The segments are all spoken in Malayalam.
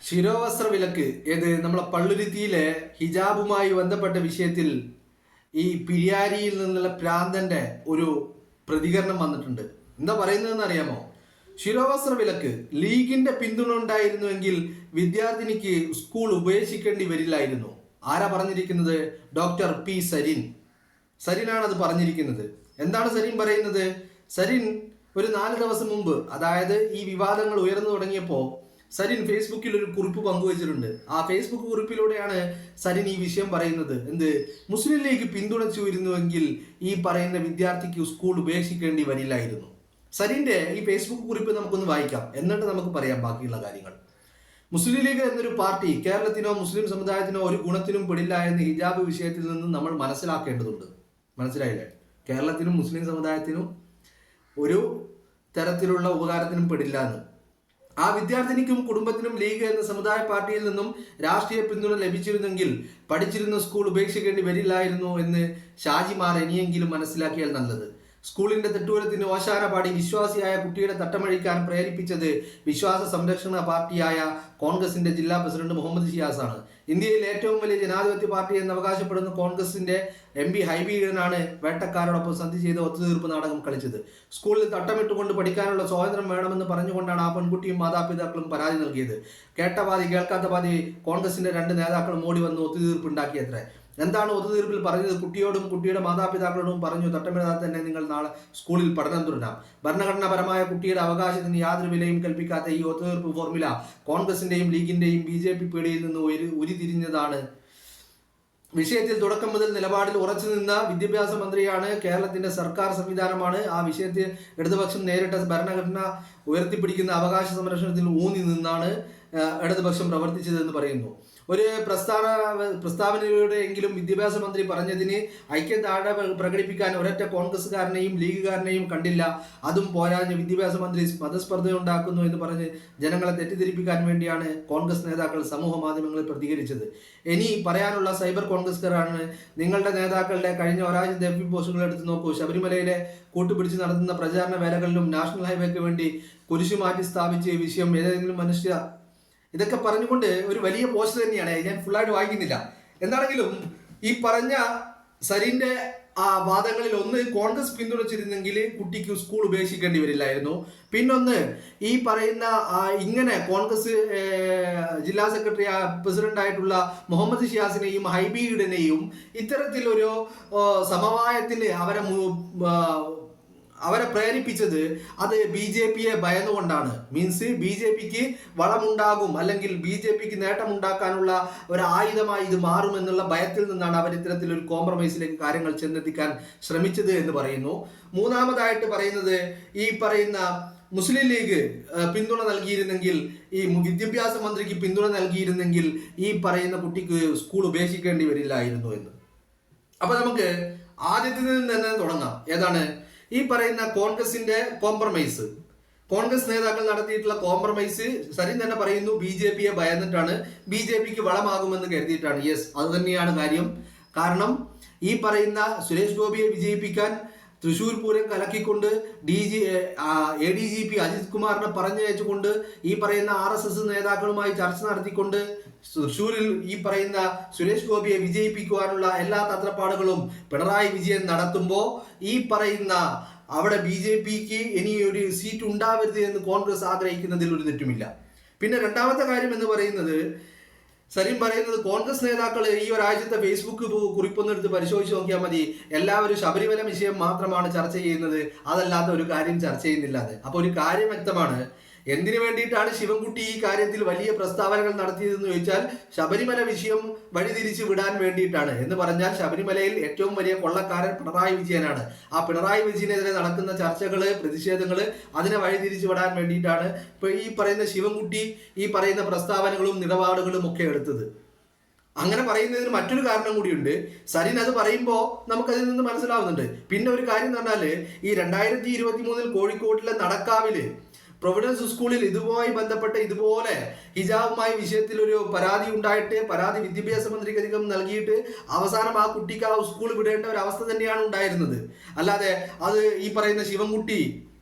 ശിരോവസ്ത്ര വിലക്ക് ഏത് നമ്മളെ പള്ളുരുത്തിയിലെ ഹിജാബുമായി ബന്ധപ്പെട്ട വിഷയത്തിൽ ഈ പിരിയാരിയിൽ നിന്നുള്ള പ്രാന്തന്റെ ഒരു പ്രതികരണം വന്നിട്ടുണ്ട്. എന്താ പറയുന്നതെന്ന് അറിയാമോ? ശിരോവസ്ത്ര വിലക്ക് ലീഗിന്റെ പിന്തുണ ഉണ്ടായിരുന്നുവെങ്കിൽ വിദ്യാർത്ഥിനിക്ക് സ്കൂൾ ഉപേക്ഷിക്കേണ്ടി വരില്ലായിരുന്നു. ആരാ പറഞ്ഞിരിക്കുന്നത്? Doctor P Sarin. സരിനാണ് അത് പറഞ്ഞിരിക്കുന്നത്. എന്താണ് സരിൻ പറയുന്നത്? സരിൻ ഒരു 4 ദിവസം മുമ്പ്, അതായത് ഈ വിവാദങ്ങൾ ഉയർന്നു തുടങ്ങിയപ്പോൾ സരിൻ ഫേസ്ബുക്കിൽ ഒരു കുറിപ്പ് പങ്കുവച്ചിട്ടുണ്ട്. ആ ഫേസ്ബുക്ക് കുറിപ്പിലൂടെയാണ് സരിൻ ഈ വിഷയം പറയുന്നത്. മുസ്ലിം ലീഗ് പിന്തുണച്ചു വരുന്നുവെങ്കിൽ ഈ പറയുന്ന വിദ്യാർത്ഥിക്ക് സ്കൂൾ ഉപേക്ഷിക്കേണ്ടി വരില്ലായിരുന്നു. സരിന്റെ ഈ ഫേസ്ബുക്ക് കുറിപ്പ് നമുക്കൊന്ന് വായിക്കാം, എന്നിട്ട് നമുക്ക് പറയാം ബാക്കിയുള്ള കാര്യങ്ങൾ. മുസ്ലിം ലീഗ് എന്നൊരു പാർട്ടി കേരളത്തിനോ മുസ്ലിം സമുദായത്തിനോ ഒരു ഗുണത്തിനും പെടില്ല എന്ന് ഹിജാബ് വിഷയത്തിൽ നിന്ന് നമ്മൾ മനസ്സിലാക്കേണ്ടതുണ്ട്. മനസ്സിലായില്ലേ? കേരളത്തിനും മുസ്ലിം സമുദായത്തിനും ഒരു തരത്തിലുള്ള ഉപകാരത്തിനും പെടില്ല എന്ന്. ആ വിദ്യാർത്ഥിനിക്കും കുടുംബത്തിനും ലീഗ് എന്ന സമുദായ പാർട്ടിയിൽ നിന്നും രാഷ്ട്രീയ പിന്തുണ ലഭിച്ചിരുന്നെങ്കിൽ പഠിച്ചിരുന്ന സ്കൂൾ ഉപേക്ഷിക്കേണ്ടി വരില്ലായിരുന്നു എന്ന് ഷാജിമാർ ഇനിയെങ്കിലും മനസ്സിലാക്കിയാൽ നല്ലത്. സ്കൂളിന്റെ തെട്ടൂരത്തിന് ഓശാന പാടി വിശ്വാസിയായ കുട്ടിയുടെ തട്ടമഴിക്കാൻ പ്രേരിപ്പിച്ചത് വിശ്വാസ സംരക്ഷണ പാർട്ടിയായ കോൺഗ്രസിന്റെ ജില്ലാ പ്രസിഡന്റ് മുഹമ്മദ് ഷിയാസാണ്. ഇന്ത്യയിൽ ഏറ്റവും വലിയ ജനാധിപത്യ പാർട്ടി എന്ന് അവകാശപ്പെടുന്ന കോൺഗ്രസിന്റെ MP ഹൈബി ഈഡനാണ് വേട്ടക്കാരോടൊപ്പം സന്ധി ചെയ്ത ഒത്തുതീർപ്പ് നാടകം കളിച്ചത്. സ്കൂളിൽ തട്ടമിട്ടുകൊണ്ട് പഠിക്കാനുള്ള സ്വാതന്ത്ര്യം വേണമെന്ന് പറഞ്ഞുകൊണ്ടാണ് ആ പെൺകുട്ടിയും മാതാപിതാക്കളും പരാതി നൽകിയത്. കേട്ട പാതി കേൾക്കാത്ത പാതി കോൺഗ്രസിന്റെ 2 നേതാക്കളും ഓടി വന്ന് ഒത്തുതീർപ്പ് ഉണ്ടാക്കിയത്രേ. എന്താണ് ഒത്തുതീർപ്പിൽ പറഞ്ഞത്? കുട്ടിയോടും കുട്ടിയുടെ മാതാപിതാക്കളോടും പറഞ്ഞു, തട്ടമിടാതെ തന്നെ നിങ്ങൾ നാളെ സ്കൂളിൽ പഠനം തുടരാം. ഭരണഘടനാപരമായ കുട്ടിയുടെ അവകാശത്തിന് യാതൊരു വിലയും കൽപ്പിക്കാത്ത ഈ ഒത്തുതീർപ്പ് ഫോർമുല കോൺഗ്രസിന്റെയും ലീഗിന്റെയും BJP പേടിയിൽ നിന്ന് ഉരുതിരിഞ്ഞതാണ്. വിഷയത്തിൽ തുടക്കം മുതൽ നിലപാടിൽ ഉറച്ചു നിന്ന വിദ്യാഭ്യാസ മന്ത്രിയാണ്. കേരളത്തിന്റെ സർക്കാർ സംവിധാനമാണ് ആ വിഷയത്തിൽ ഇടതുപക്ഷം നേരിട്ട ഭരണഘടന ഉയർത്തിപ്പിടിക്കുന്ന അവകാശ സംരക്ഷണത്തിൽ ഊന്നി നിന്നാണ് ഇടതുപക്ഷം പ്രവർത്തിച്ചതെന്ന് പറയുന്നു. ഒരു പ്രസ്താവനയിലൂടെയെങ്കിലും വിദ്യാഭ്യാസ മന്ത്രി പറഞ്ഞതിന് ഐക്യദാർഢ്യ പ്രകടിപ്പിക്കാൻ ഒരൊറ്റ കോൺഗ്രസ്സുകാരനെയും ലീഗുകാരനെയും കണ്ടില്ല. അതും പോരാഞ്ഞ് വിദ്യാഭ്യാസ മന്ത്രി മതസ്പർദ്ധയുണ്ടാക്കുന്നു എന്ന് പറഞ്ഞ് ജനങ്ങളെ തെറ്റിദ്ധരിപ്പിക്കാൻ വേണ്ടിയാണ് കോൺഗ്രസ് നേതാക്കൾ സമൂഹ മാധ്യമങ്ങളിൽ പ്രതികരിച്ചത്. ഇനി പറയാനുള്ള സൈബർ കോൺഗ്രസ്സുകാരാണ്. നിങ്ങളുടെ നേതാക്കളുടെ കഴിഞ്ഞ ഒരാഴ്ചത്തെ FB പോസ്റ്റുകൾ എടുത്ത് നോക്കൂ. ശബരിമലയിലെ കൂട്ടുപിടിച്ച് നടത്തുന്ന പ്രചാരണ വേലകളിലും നാഷണൽ ഹൈവേക്ക് വേണ്ടി കുരിശു മാറ്റി സ്ഥാപിച്ച വിഷയം ഏതെങ്കിലും മനുഷ്യ ഇതൊക്കെ പറഞ്ഞുകൊണ്ട് ഒരു വലിയ പോസ്റ്റ് തന്നെയാണ്. ഞാൻ ഫുള്ളായിട്ട് വായിക്കുന്നില്ല. എന്താണെങ്കിലും ഈ പറഞ്ഞ സരിന്റെ ആ വാദങ്ങളിൽ ഒന്ന്, കോൺഗ്രസ് പിന്തുണച്ചിരുന്നെങ്കിൽ കുട്ടിക്ക് സ്കൂൾ ഉപേക്ഷിക്കേണ്ടി വരില്ലായിരുന്നു. പിന്നൊന്ന്, ഈ പറയുന്ന ഇങ്ങനെ കോൺഗ്രസ് ജില്ലാ സെക്രട്ടറി പ്രസിഡന്റ് ആയിട്ടുള്ള മുഹമ്മദ് ഷിയാസിനെയും ഹൈബി ഈഡനെയും ഇത്തരത്തിലൊരു സമവായത്തിന് അവരെ പ്രേരിപ്പിച്ചത് അത് BJPയെ ഭയന്നുകൊണ്ടാണ്. മീൻസ് BJPക്ക് വളമുണ്ടാകും, അല്ലെങ്കിൽ BJPക്ക് നേട്ടമുണ്ടാക്കാനുള്ള ഒരു ആയുധമായി ഇത് മാറുമെന്നുള്ള ഭയത്തിൽ നിന്നാണ് അവർ ഇത്തരത്തിലൊരു കോംപ്രമൈസിലേക്ക് കാര്യങ്ങൾ ചെന്നെത്തിക്കാൻ ശ്രമിച്ചത് എന്ന് പറയുന്നു. മൂന്നാമതായിട്ട് പറയുന്നത്, ഈ പറയുന്ന മുസ്ലിം ലീഗ് പിന്തുണ നൽകിയിരുന്നെങ്കിൽ, ഈ വിദ്യാഭ്യാസ മന്ത്രിക്ക് പിന്തുണ നൽകിയിരുന്നെങ്കിൽ ഈ പറയുന്ന കുട്ടിക്ക് സ്കൂൾ ഉപേക്ഷിക്കേണ്ടി വരില്ലായിരുന്നു എന്ന്. അപ്പൊ നമുക്ക് ആദ്യത്തിൽ നിന്ന് തന്നെ തുടങ്ങാം. ഏതാണ് ഈ പറയുന്ന കോൺഗ്രസിന്റെ കോംപ്രമൈസ്? കോൺഗ്രസ് നേതാക്കൾ നടത്തിയിട്ടുള്ള കോംപ്രമൈസ് സരിൻ തന്നെ പറയുന്നു BJPയെ ഭയന്നിട്ടാണ്, BJPക്ക് വളമാകുമെന്ന് കരുതിയിട്ടാണ്. യെസ്, അത് തന്നെയാണ് കാര്യം. കാരണം ഈ പറയുന്ന സുരേഷ് ഗോപിയെ വിജയിപ്പിക്കാൻ തൃശ്ശൂർ പൂരം കലക്കിക്കൊണ്ട് ADGP അജിത് കുമാറിനെ പറഞ്ഞയച്ചുകൊണ്ട് ഈ പറയുന്ന RSS നേതാക്കളുമായി ചർച്ച നടത്തിക്കൊണ്ട് തൃശ്ശൂരിൽ ഈ പറയുന്ന സുരേഷ് ഗോപിയെ വിജയിപ്പിക്കുവാനുള്ള എല്ലാ തത്രപ്പാടുകളും പിണറായി വിജയൻ നടത്തുമ്പോൾ ഈ പറയുന്ന അവിടെ BJPക്ക് ഇനി ഒരു സീറ്റ് ഉണ്ടാവരുത് എന്ന് കോൺഗ്രസ് ആഗ്രഹിക്കുന്നതിൽ ഒരു തെറ്റുമില്ല. പിന്നെ രണ്ടാമത്തെ കാര്യം എന്ന് പറയുന്നത്, സരിൻ പറയുന്നത് കോൺഗ്രസ് നേതാക്കൾ ഈ ഒരാഴ്ചത്തെ ഫേസ്ബുക്ക് കുറിപ്പൊന്നും എടുത്ത് പരിശോധിച്ച് നോക്കിയാൽ മതി, എല്ലാവരും ശബരിമല വിഷയം മാത്രമാണ് ചർച്ച ചെയ്യുന്നത്, അതല്ലാത്ത ഒരു കാര്യം ചർച്ച ചെയ്യുന്നില്ല. അപ്പോൾ ഒരു കാര്യം വ്യക്തമാണ്. എന്തിനു വേണ്ടിയിട്ടാണ് ശിവൻകുട്ടി ഈ കാര്യത്തിൽ വലിയ പ്രസ്താവനകൾ നടത്തിയതെന്ന് ചോദിച്ചാൽ ശബരിമല വിഷയം വഴിതിരിച്ച് വിടാൻ വേണ്ടിയിട്ടാണ്. എന്ന് പറഞ്ഞാൽ ശബരിമലയിൽ ഏറ്റവും വലിയ കൊള്ളക്കാരൻ പിണറായി വിജയനാണ്. ആ പിണറായി വിജയനെതിരെ നടക്കുന്ന ചർച്ചകള്, പ്രതിഷേധങ്ങള് അതിനെ വഴിതിരിച്ച് വിടാൻ വേണ്ടിയിട്ടാണ് ഇപ്പൊ ഈ പറയുന്ന ശിവൻകുട്ടി ഈ പറയുന്ന പ്രസ്താവനകളും നിലപാടുകളും ഒക്കെ എടുത്തത്. അങ്ങനെ പറയുന്നതിന് മറ്റൊരു കാരണം കൂടിയുണ്ട്. സരിൻ അത് പറയുമ്പോൾ നമുക്കതിൽ നിന്ന് മനസ്സിലാവുന്നുണ്ട്. പിന്നെ ഒരു കാര്യം എന്ന് പറഞ്ഞാല്, ഈ 2023 കോഴിക്കോട്ടിലെ നടക്കാവില് പ്രൊവിഡൻസ് സ്കൂളിൽ ഇതുമായി ബന്ധപ്പെട്ട് ഇതുപോലെ ഹിജാബുമായി വിഷയത്തിൽ ഒരു പരാതി ഉണ്ടായിട്ട് പരാതി വിദ്യാഭ്യാസ മന്ത്രിക്ക് അധികം നൽകിയിട്ട് അവസാനം ആ കുട്ടിക്ക് ആ സ്കൂൾ വിടേണ്ട ഒരു അവസ്ഥ തന്നെയാണ് ഉണ്ടായിരുന്നത്. അല്ലാതെ അത് ഈ പറയുന്ന ശിവൻകുട്ടി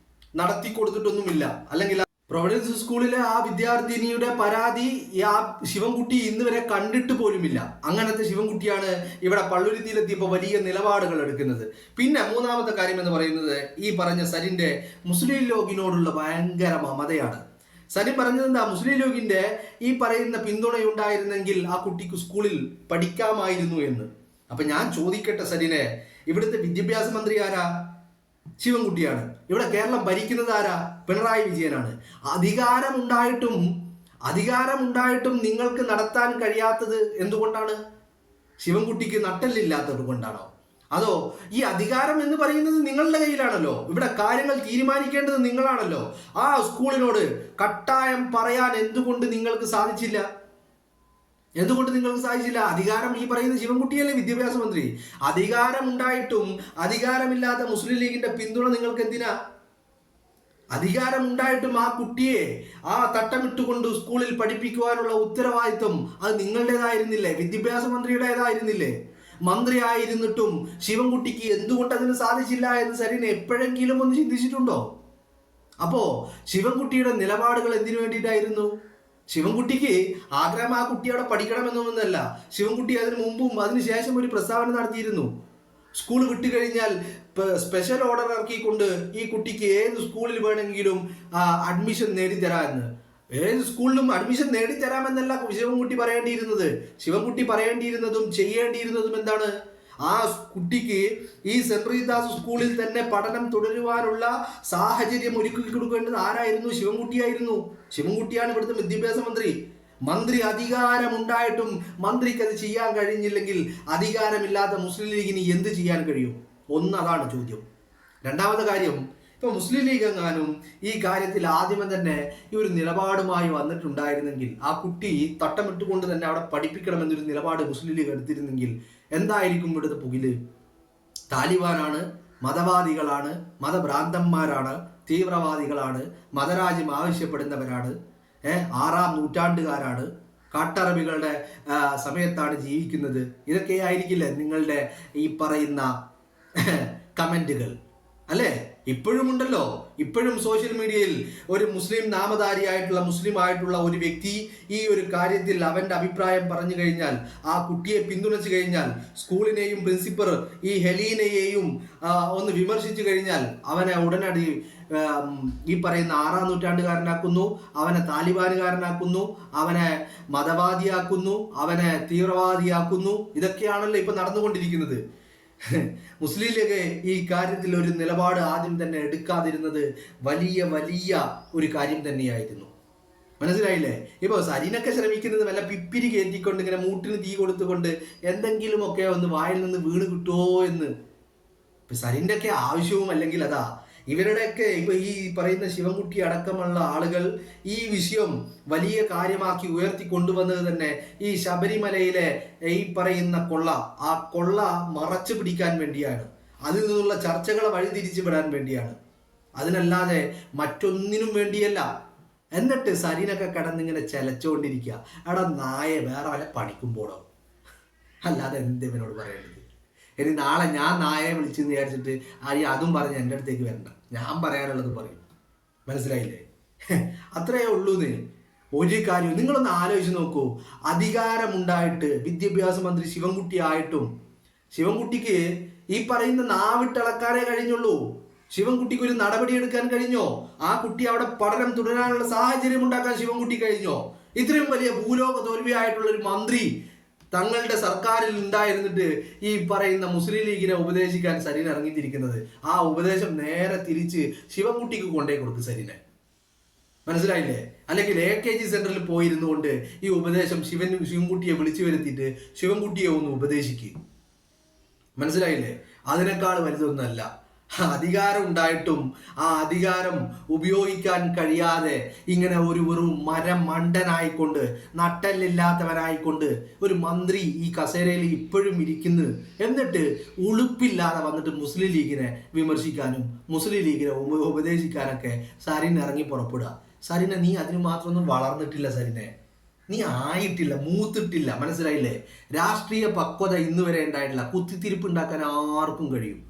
നടത്തി കൊടുത്തിട്ടൊന്നുമില്ല. അല്ലെങ്കിൽ പ്രൊവിഡൻസ് സ്കൂളിലെ ആ വിദ്യാർത്ഥിനിയുടെ പരാതി ആ ശിവൻകുട്ടി ഇന്ന് വരെ കണ്ടിട്ട് പോലുമില്ല. അങ്ങനത്തെ ശിവൻകുട്ടിയാണ് ഇവിടെ പള്ളുരുത്തിയിലെത്തിയപ്പോൾ വലിയ നിലപാടുകൾ എടുക്കുന്നത്. പിന്നെ മൂന്നാമത്തെ കാര്യം എന്ന് പറയുന്നത് ഈ പറഞ്ഞ സരിന്റെ മുസ്ലിം ലീഗിനോടുള്ള ഭയങ്കര മമതയാണ്. സരിൻ പറഞ്ഞത് എന്താ, മുസ്ലിം ലീഗിന്റെ ഈ പറയുന്ന പിന്തുണയുണ്ടായിരുന്നെങ്കിൽ ആ കുട്ടിക്ക് സ്കൂളിൽ പഠിക്കാമായിരുന്നു എന്ന്. അപ്പൊ ഞാൻ ചോദിക്കട്ടെ സരിനെ, ഇവിടുത്തെ വിദ്യാഭ്യാസ മന്ത്രി ആരാ? ശിവൻകുട്ടിയാണ്. ഇവിടെ കേരളം ഭരിക്കുന്നത് ആരാ? പിണറായി വിജയനാണ്. അധികാരമുണ്ടായിട്ടും നിങ്ങൾക്ക് നടത്താൻ കഴിയാത്തത് എന്തുകൊണ്ടാണ്? ശിവൻകുട്ടിക്ക് നട്ടല്ലില്ലാത്തത് കൊണ്ടാണോ? അതോ ഈ അധികാരം എന്ന് പറയുന്നത് നിങ്ങളുടെ കയ്യിലാണല്ലോ, ഇവിടെ കാര്യങ്ങൾ തീരുമാനിക്കേണ്ടത് നിങ്ങളാണല്ലോ. ആ സ്കൂളിനോട് കട്ടായം പറയാൻ എന്തുകൊണ്ട് നിങ്ങൾക്ക് സാധിച്ചില്ല? അധികാരം ഈ പറയുന്ന ശിവൻകുട്ടിയല്ലേ വിദ്യാഭ്യാസ മന്ത്രി. അധികാരമുണ്ടായിട്ടും അധികാരമില്ലാത്ത മുസ്ലിം ലീഗിന്റെ പിന്തുണ നിങ്ങൾക്ക് എന്തിനാ? അധികാരമുണ്ടായിട്ടും ആ കുട്ടിയെ ആ തട്ടമിട്ടുകൊണ്ട് സ്കൂളിൽ പഠിപ്പിക്കുവാനുള്ള ഉത്തരവാദിത്വം അത് നിങ്ങളുടേതായിരുന്നില്ലേ? വിദ്യാഭ്യാസ മന്ത്രിയുടേതായിരുന്നില്ലേ? മന്ത്രി ആയിരുന്നിട്ടും ശിവൻകുട്ടിക്ക് എന്തുകൊണ്ട് അതിന് സാധിച്ചില്ല എന്ന് സരിന് എപ്പോഴെങ്കിലും ഒന്ന് ചിന്തിച്ചിട്ടുണ്ടോ? അപ്പോ ശിവൻകുട്ടിയുടെ നിലപാടുകൾ എന്തിനു വേണ്ടിയിട്ടായിരുന്നു? ശിവൻകുട്ടിക്ക് ആഗ്രഹം ആ കുട്ടി അവിടെ പഠിക്കണമെന്നൊന്നല്ല. ശിവൻകുട്ടി അതിനു മുമ്പും അതിനുശേഷം ഒരു പ്രസ്താവന നടത്തിയിരുന്നു. സ്കൂൾ വിട്ടുകഴിഞ്ഞാൽ സ്പെഷ്യൽ ഓർഡർ ഇറക്കിക്കൊണ്ട് ഈ കുട്ടിക്ക് ഏത് സ്കൂളിൽ വേണമെങ്കിലും അഡ്മിഷൻ നേടിത്തരാമെന്ന്. ഏത് സ്കൂളിലും അഡ്മിഷൻ നേടിത്തരാമെന്നല്ല ശിവൻകുട്ടി പറയേണ്ടിയിരുന്നത്. ശിവൻകുട്ടി പറയേണ്ടിയിരുന്നതും ചെയ്യേണ്ടിയിരുന്നതും എന്താണ്? ആ കുട്ടിക്ക് ഈ സെന്റ് റീതാസ് സ്കൂളിൽ തന്നെ പഠനം തുടരുവാനുള്ള സാഹചര്യം ഒരുക്കി കൊടുക്കേണ്ടത് ആരായിരുന്നു? ശിവൻകുട്ടിയായിരുന്നു. ശിവൻകുട്ടിയാണ് ഇവിടുത്തെ വിദ്യാഭ്യാസ മന്ത്രി. അധികാരമുണ്ടായിട്ടും മന്ത്രിക്ക് അത് ചെയ്യാൻ കഴിഞ്ഞില്ലെങ്കിൽ അധികാരമില്ലാത്ത മുസ്ലിം ലീഗിന് എന്ത് ചെയ്യാൻ കഴിയും? അതാണ് ചോദ്യം. രണ്ടാമത്തെ കാര്യം, ഇപ്പൊ മുസ്ലിം ലീഗ് എങ്ങാനും ഈ കാര്യത്തിൽ ആദ്യമേ തന്നെ ഈ ഒരു നിലപാടുമായി വന്നിട്ടുണ്ടായിരുന്നെങ്കിൽ, ആ കുട്ടി തട്ടമിട്ടുകൊണ്ട് തന്നെ അവിടെ പഠിപ്പിക്കണമെന്നൊരു നിലപാട് മുസ്ലിം ലീഗ് എടുത്തിരുന്നെങ്കിൽ എന്തായിരിക്കും ഇവിടുത്തെ പുകില്? താലിബാനാണ്, മതവാദികളാണ്, മതഭ്രാന്തന്മാരാണ്, തീവ്രവാദികളാണ്, മതരാജ്യം ആവശ്യപ്പെടുന്നവരാണ്, 6ാം നൂറ്റാണ്ടുകാരാണ്, കാട്ടറബികളുടെ സമയത്താണ് ജീവിക്കുന്നത്. ഇതൊക്കെ ആയിരിക്കില്ലേ നിങ്ങളുടെ ഈ പറയുന്ന കമന്റുകൾ അല്ലേ? ഇപ്പോഴും ഉണ്ടല്ലോ, ഇപ്പോഴും സോഷ്യൽ മീഡിയയിൽ ഒരു മുസ്ലിം നാമധാരിയായിട്ടുള്ള മുസ്ലിം ആയിട്ടുള്ള ഒരു വ്യക്തി ഈ ഒരു കാര്യത്തിൽ അവന്റെ അഭിപ്രായം പറഞ്ഞു കഴിഞ്ഞാൽ, ആ കുട്ടിയെ പിന്തുണച്ചു കഴിഞ്ഞാൽ, സ്കൂളിനെയും പ്രിൻസിപ്പൽ ഈ ഹെലീനയെയും ഒന്ന് വിമർശിച്ചു കഴിഞ്ഞാൽ അവനെ ഉടനടി ഈ പറയുന്ന 6ാം നൂറ്റാണ്ടുകാരനാക്കുന്നു, അവനെ താലിബാനുകാരനാക്കുന്നു, അവനെ മതവാദിയാക്കുന്നു, അവനെ തീവ്രവാദിയാക്കുന്നു. ഇതൊക്കെയാണല്ലോ ഇപ്പൊ നടന്നുകൊണ്ടിരിക്കുന്നത്. മുസ്ലിം ലീഗ് ഈ കാര്യത്തിൽ ഒരു നിലപാട് ആദ്യം തന്നെ എടുക്കാതിരുന്നത് വലിയ ഒരു കാര്യം തന്നെയായിരുന്നു. മനസ്സിലായില്ലേ? ഇപ്പൊ സരിനൊക്കെ ശ്രമിക്കുന്നത് വല്ല പിപ്പിരി കയറ്റിക്കൊണ്ട് ഇങ്ങനെ മൂട്ടിന് തീ കൊടുത്തുകൊണ്ട് എന്തെങ്കിലുമൊക്കെ ഒന്ന് വായിൽ നിന്ന് വീണ് കിട്ടുമോ എന്ന്. ഇപ്പൊ സരിന്റെ ഒക്കെ ആവശ്യവും അല്ലെങ്കിൽ അതാ. ഇവരുടെയൊക്കെ ഇപ്പൊ ഈ പറയുന്ന ശിവൻകുട്ടി അടക്കമുള്ള ആളുകൾ ഈ വിഷയം വലിയ കാര്യമാക്കി ഉയർത്തി കൊണ്ടുവന്നത് തന്നെ ഈ ശബരിമലയിലെ ഈ പറയുന്ന ആ കൊള്ള മറച്ചു പിടിക്കാൻ വേണ്ടിയാണ്. അതിൽ നിന്നുള്ള ചർച്ചകളെ വഴിതിരിച്ചു വിടാൻ വേണ്ടിയാണ്. അതിനല്ലാതെ മറ്റൊന്നിനും വേണ്ടിയല്ല. എന്നിട്ട് സരിനൊക്കെ കിടന്നിങ്ങനെ ചെലച്ചുകൊണ്ടിരിക്കുക. എടാ നായെ വേറെ വല്ല പണിക്കുമ്പോഴോ, അല്ലാതെ എന്തിവനോട് പറയേണ്ടത്? ഇനി നാളെ ഞാൻ നായയെ വിളിച്ചെന്ന് വിചാരിച്ചിട്ട് അതും പറഞ്ഞ് എൻ്റെ അടുത്തേക്ക് വരണ്ട. ഞാൻ പറയാനുള്ളത് പറയും. മനസ്സിലായില്ലേ? അത്രയേ ഉള്ളൂന്ന്. ഒരു കാര്യം നിങ്ങളൊന്ന് ആലോചിച്ച് നോക്കൂ. അധികാരമുണ്ടായിട്ട് വിദ്യാഭ്യാസ മന്ത്രി ശിവൻകുട്ടി ആയിട്ടും ശിവൻകുട്ടിക്ക് ഈ പറയുന്ന നാവിട്ടിളക്കാനേ കഴിഞ്ഞുള്ളൂ. ശിവൻകുട്ടിക്ക് ഒരു നടപടി എടുക്കാൻ കഴിഞ്ഞോ? ആ കുട്ടി അവിടെ പഠനം തുടരാനുള്ള സാഹചര്യം ഉണ്ടാക്കാൻ ശിവൻകുട്ടി കഴിഞ്ഞോ? ഇത്രയും വലിയ ഭൂലോക തോൽവിയായിട്ടുള്ള ഒരു മന്ത്രി തങ്ങളുടെ സർക്കാരിൽ ഉണ്ടായിരുന്നിട്ട് ഈ പറയുന്ന മുസ്ലിം ലീഗിനെ ഉപദേശിക്കാൻ സരിൻ ഇറങ്ങിത്തിരിക്കുന്നത്, ആ ഉപദേശം നേരെ തിരിച്ച് ശിവൻകുട്ടിക്ക് കൊണ്ടേ കൊടുക്കും സരിനെ. മനസ്സിലായില്ലേ? അല്ലെങ്കിൽ AKG സെന്ററിൽ പോയിരുന്നു കൊണ്ട് ഈ ഉപദേശം ശിവൻകുട്ടിയെ വിളിച്ചു വരുത്തിയിട്ട് ശിവൻകുട്ടിയെ ഒന്ന് ഉപദേശിക്കും. മനസ്സിലായില്ലേ? അതിനേക്കാൾ വലുതൊന്നല്ല. അധികാരം ഉണ്ടായിട്ടും ആ അധികാരം ഉപയോഗിക്കാൻ കഴിയാതെ ഇങ്ങനെ ഒരു മരമണ്ടനായിക്കൊണ്ട് നട്ടല്ലില്ലാത്തവനായിക്കൊണ്ട് ഒരു മന്ത്രി ഈ കസേരയിൽ ഇപ്പോഴും ഇരിക്കുന്നു. എന്നിട്ട് ഉളുപ്പില്ലാതെ വന്നിട്ട് മുസ്ലിം ലീഗിനെ വിമർശിക്കാനും മുസ്ലിം ലീഗിനെ ഉപദേശിക്കാനൊക്കെ സരിൻ ഇറങ്ങി പുറപ്പെടുക. സരിനെ നീ അതിന് മാത്രമൊന്നും വളർന്നിട്ടില്ല. സരിനെ നീ ആയിട്ടില്ല, മൂത്തിട്ടില്ല. മനസ്സിലായില്ലേ? രാഷ്ട്രീയ പക്വത ഇന്ന് വരെ ഉണ്ടായിട്ടില്ല. കുത്തിത്തിരിപ്പ് ഉണ്ടാക്കാൻ ആർക്കും കഴിയും.